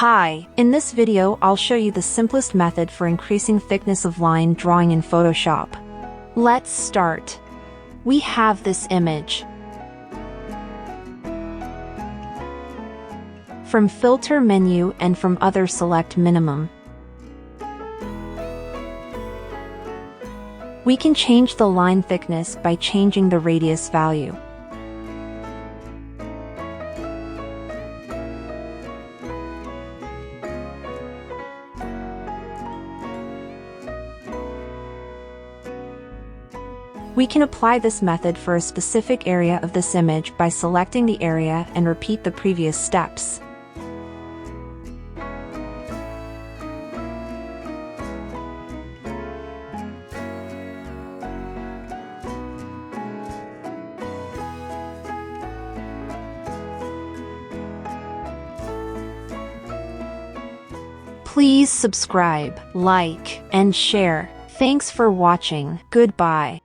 Hi, in this video I'll show you the simplest method for increasing thickness of line drawing in Photoshop. Let's start. We have this image. From Filter menu and from Other select Minimum. We can change the line thickness by changing the radius value. We can apply this method for a specific area of this image by selecting the area and repeat the previous steps. Please subscribe, like, and share. Thanks for watching. Goodbye.